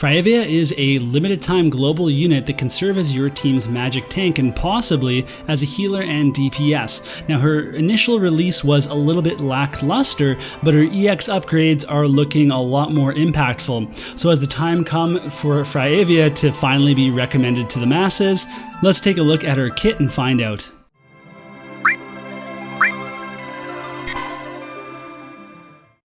Fryevia is a limited time global unit that can serve as your team's magic tank and possibly as a healer and DPS. Now her initial release was a little bit lackluster, but her EX upgrades are looking a lot more impactful. So as the time comes for Fryevia to finally be recommended to the masses, let's take a look at her kit and find out.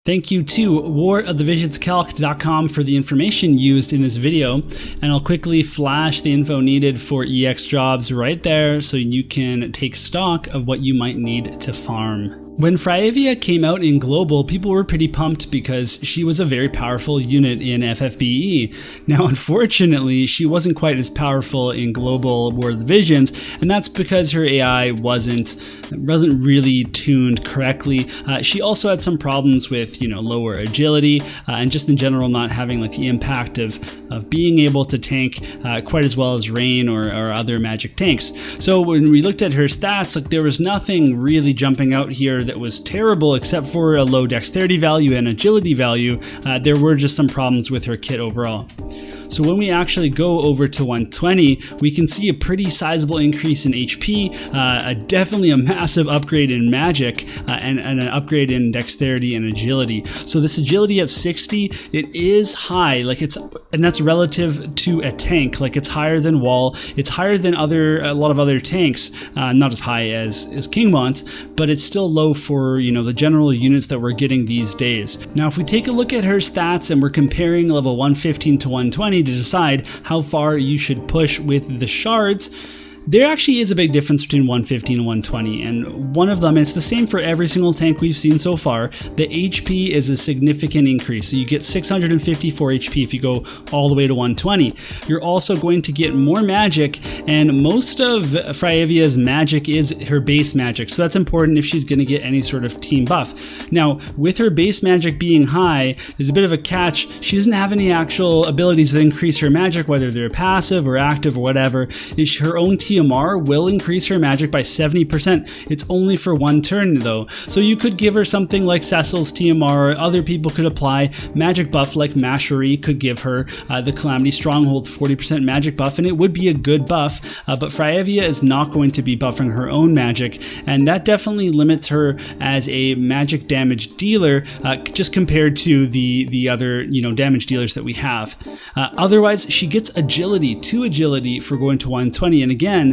Thank you to warofthevisionscalc.com for the information used in this video, and I'll quickly flash the info needed for EX jobs right there so you can take stock of what you might need to farm. When Fryevia came out in Global, people were pretty pumped because she was a very powerful unit in FFBE. Now, unfortunately, she wasn't quite as powerful in Global War of the Visions, and that's because her AI wasn't really tuned correctly. She also had some problems with, lower agility and just in general not having like the impact of being able to tank quite as well as Rain or other magic tanks. So when we looked at her stats, like there was nothing really jumping out here that was terrible except for a low dexterity value and agility value. There were just some problems with her kit overall. So when we actually go over to 120, we can see a pretty sizable increase in HP, definitely a massive upgrade in magic, and an upgrade in dexterity and agility. So this agility at 60, it is high, and that's relative to a tank. Like it's higher than Wall, it's higher than a lot of other tanks, not as high as Kingmont, but it's still low for the general units that we're getting these days. Now if we take a look at her stats and we're comparing level 115 to 120 to decide how far you should push with the shards, there actually is a big difference between 115 and 120, and one of them, and it's the same for every single tank we've seen so far, the HP is a significant increase. So you get 654 HP if you go all the way to 120. You're also going to get more magic, and most of Fryevia's magic is her base magic, so that's important if she's going to get any sort of team buff. Now, with her base magic being high, there's a bit of a catch. She doesn't have any actual abilities that increase her magic, whether they're passive or active or whatever. Her own TMR will increase her magic by 70%. It's only for one turn though. So you could give her something like Cecil's TMR, other people could apply magic buff like Mashery could give her the Calamity Stronghold 40% magic buff, and it would be a good buff, but Fryevia is not going to be buffing her own magic, and that definitely limits her as a magic damage dealer just compared to the other damage dealers that we have. Otherwise, she gets agility, 2 agility for going to 120, and again,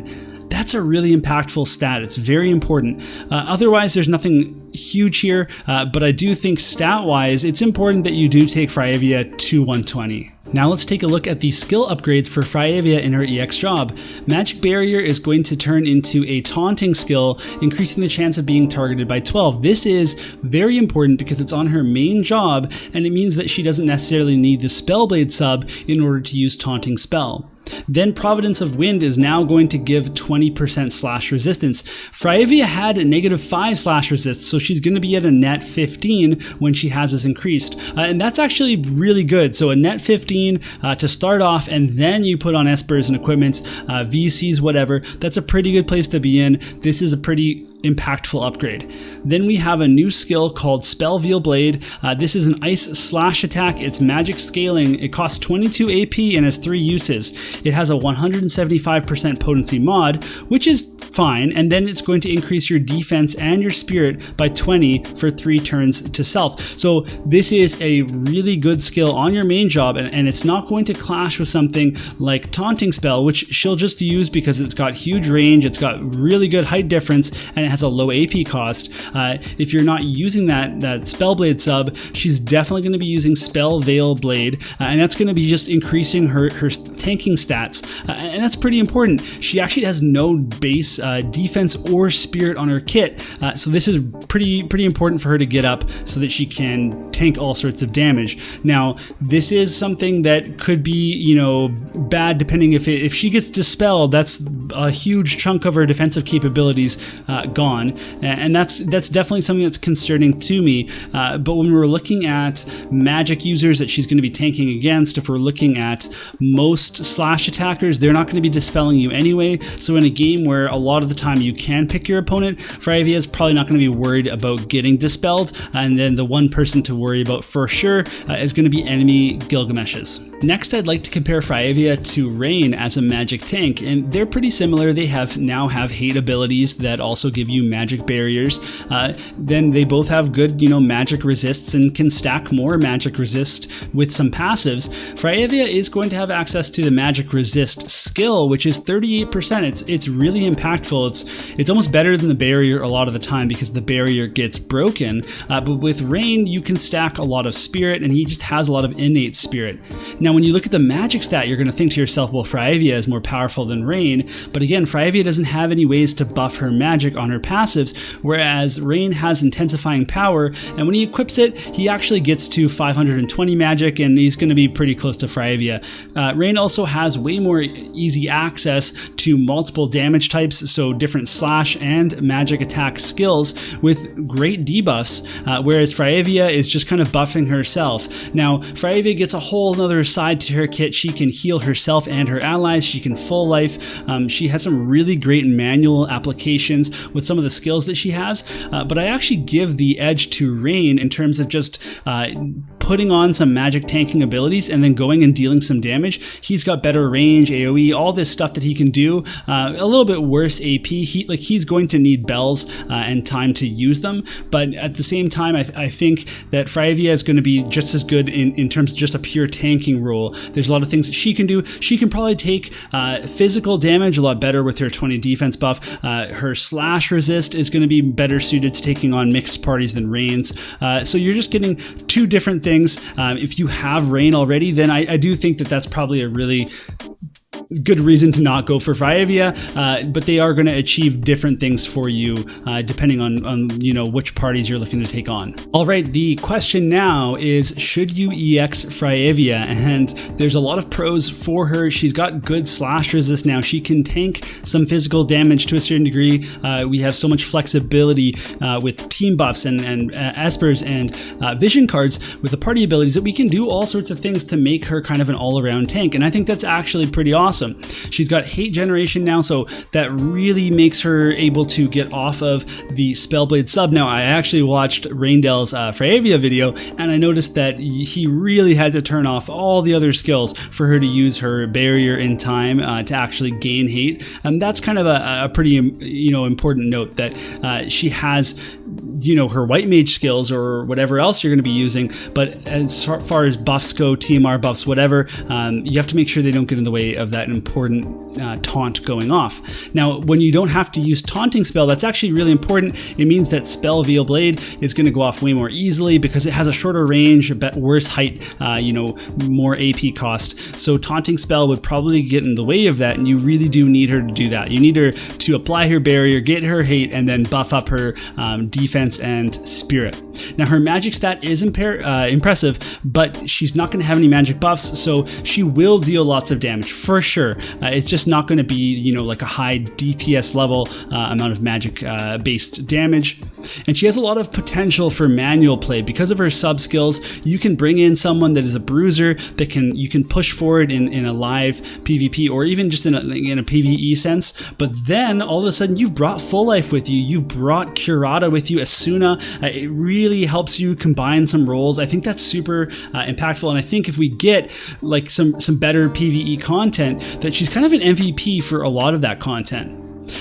that's a really impactful stat. It's very important. Otherwise, there's nothing huge here, but I do think stat-wise, it's important that you do take Fryevia to 120. Now let's take a look at the skill upgrades for Fryevia in her EX job. Magic Barrier is going to turn into a taunting skill, increasing the chance of being targeted by 12. This is very important because it's on her main job, and it means that she doesn't necessarily need the Spellblade sub in order to use taunting spell. Then Providence of Wind is now going to give 20% slash resistance. Fryevia had a -5 slash resist, so she's going to be at a net 15 when she has this increased. And that's actually really good. So a net 15 to start off, and then you put on Espers and equipment, VCs, whatever. That's a pretty good place to be in. This is a pretty impactful upgrade. Then we have a new skill called Spellveil Blade. This is an ice slash attack. It's magic scaling. It costs 22 AP and has 3 uses. It has a 175% potency mod, which is fine, and then it's going to increase your defense and your spirit by 20 for 3 turns to self. So this is a really good skill on your main job, and it's not going to clash with something like Taunting Spell, which she'll just use because it's got huge range, it's got really good height difference, and it has a low AP cost. If you're not using that Spellblade sub, she's definitely going to be using Spellveil Blade, and that's going to be just increasing her tanking stats, and that's pretty important. She actually has no base defense or spirit on her kit, so this is pretty important for her to get up so that she can tank all sorts of damage. Now, this is something that could be, bad depending if she gets dispelled. That's a huge chunk of her defensive capabilities gone, and that's definitely something that's concerning to me. But when we're looking at magic users that she's going to be tanking against, if we're looking at most slash attackers, they're not going to be dispelling you anyway. So in a game where a lot of the time you can pick your opponent, Fryevia is probably not going to be worried about getting dispelled, and then the one person to worry about for sure is going to be enemy Gilgameshes. Next, I'd like to compare Fryevia to Rain as a magic tank, and they're pretty similar. They now have hate abilities that also give you magic barriers. Then they both have good, magic resists and can stack more magic resist with some passives. Fryevia is going to have access to the magic resist skill, which is 38%. It's really impactful. It's almost better than the barrier a lot of the time because the barrier gets broken. But with Rain, you can stack a lot of spirit, and he just has a lot of innate spirit. Now, when you look at the magic stat, you're going to think to yourself, well, Fryevia is more powerful than Rain. But again, Fryevia doesn't have any ways to buff her magic on her passives, whereas Rain has intensifying power, and when he equips it, he actually gets to 520 magic, and he's going to be pretty close to Fryevia. Rain also has way more easy access to multiple damage types, so different slash and magic attack skills with great debuffs, whereas Fryevia is just kind of buffing herself. Now, Fryevia gets a whole other side to her kit. She can heal herself and her allies. She can full life. She has some really great manual applications with some of the skills that she has, but I actually give the edge to Rain in terms of just putting on some magic tanking abilities and then going and dealing some damage. He's got better range, AoE, all this stuff that he can do. A little bit worse AP. He's going to need bells and time to use them, but at the same time, I think that Fryevia is going to be just as good in terms of just a pure tanking role. There's a lot of things that she can do. She can probably take physical damage a lot better with her 20 defense buff. Her slash resist is going to be better suited to taking on mixed parties than Rain's. So you're just getting two different things. If you have Rain already, then I do think that that's probably a really good reason to not go for Fryevia, but they are going to achieve different things for you depending on which parties you're looking to take on. All right, the question now is, should you EX Fryevia? And there's a lot of pros for her. She's got good slash resist now. She can tank some physical damage to a certain degree. We have so much flexibility with team buffs and espers and vision cards with the party abilities that we can do all sorts of things to make her kind of an all-around tank, and I think that's actually pretty awesome. She's got hate generation now, so that really makes her able to get off of the Spellblade sub. Now, I actually watched Raindell's Fryevia video, and I noticed that he really had to turn off all the other skills for her to use her barrier in time to actually gain hate, and that's kind of a pretty important note that she has her white mage skills or whatever else you're going to be using, but as far as buffs go, TMR buffs, whatever, you have to make sure they don't get in the way of that important taunt going off. Now, when you don't have to use taunting spell, that's actually really important. It means that spell Veil Blade is going to go off way more easily because it has a shorter range, a worse height, more AP cost. So taunting spell would probably get in the way of that, and you really do need her to do that. You need her to apply her barrier, get her hate, and then buff up her defense and spirit. Now, her magic stat is impressive, but she's not going to have any magic buffs, so she will deal lots of damage for sure. It's just not going to be, like a high DPS level amount of magic based damage. And she has a lot of potential for manual play. Because of her sub skills, you can bring in someone that is a bruiser that you can push forward in a live PvP or even just in a PvE sense. But then all of a sudden you've brought Full Life with you. You've brought Curata with you, Asuna. It really helps you combine some roles. I think that's super impactful. And I think if we get like some better PvE content, that she's kind of an MVP for a lot of that content.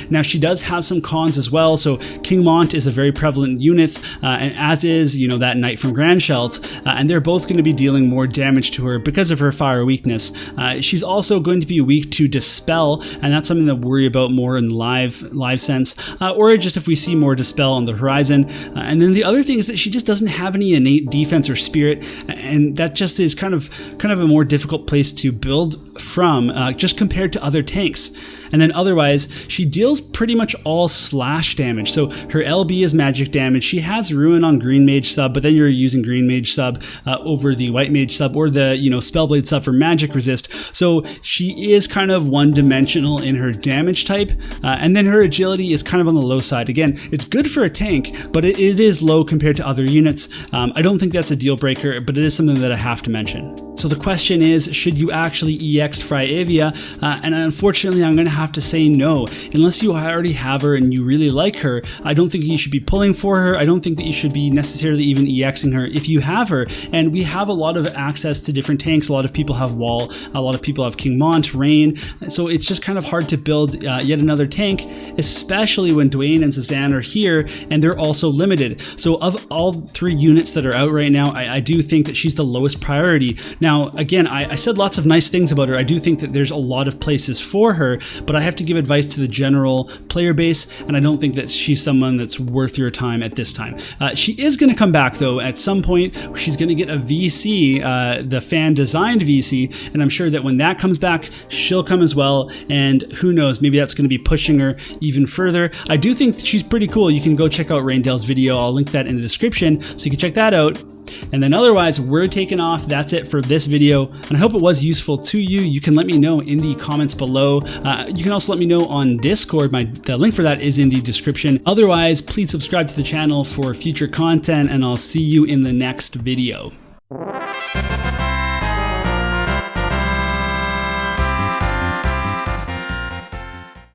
Now, she does have some cons as well. So King Mont is a very prevalent unit, and as is, that Knight from Grandshelt, and they're both going to be dealing more damage to her because of her fire weakness. She's also going to be weak to Dispel, and that's something that we worry about more in live sense, or just if we see more Dispel on the horizon. And then the other thing is that she just doesn't have any innate defense or spirit, and that just is kind of a more difficult place to build from, just compared to other tanks. And then otherwise, she deals pretty much all slash damage. So her LB is magic damage. She has Ruin on Green Mage sub, but then you're using Green Mage sub over the White Mage sub or the Spellblade sub for magic resist. So she is kind of one-dimensional in her damage type. And then her agility is kind of on the low side. Again, it's good for a tank, but it is low compared to other units. I don't think that's a deal breaker, but it is something that I have to mention. So the question is, should you actually EX Fryevia? And unfortunately, I'm going to have to say no. Unless unless you already have her and you really like her, I don't think you should be pulling for her. I don't think that you should be necessarily even EXing her if you have her. And we have a lot of access to different tanks. A lot of people have Wall, a lot of people have King Mont, Rain. So it's just kind of hard to build yet another tank, especially when Dwayne and Suzanne are here and they're also limited. So of all 3 units that are out right now, I do think that she's the lowest priority. Now, again, I said lots of nice things about her. I do think that there's a lot of places for her, but I have to give advice to the general player base, and I don't think that she's someone that's worth your time at this time. She is going to come back though at some point. She's going to get a VC, the fan designed VC, and I'm sure that when that comes back, she'll come as well, and who knows, maybe that's going to be pushing her even further. I do think that she's pretty cool. You can go check out Raindale's video. I'll link that in the description so you can check that out. And then otherwise, we're taking off. That's it for this video, and I hope it was useful to you. You can let me know in the comments below. You can also let me know on Discord. The link for that is in the description. Otherwise, please subscribe to the channel for future content, and I'll see you in the next video.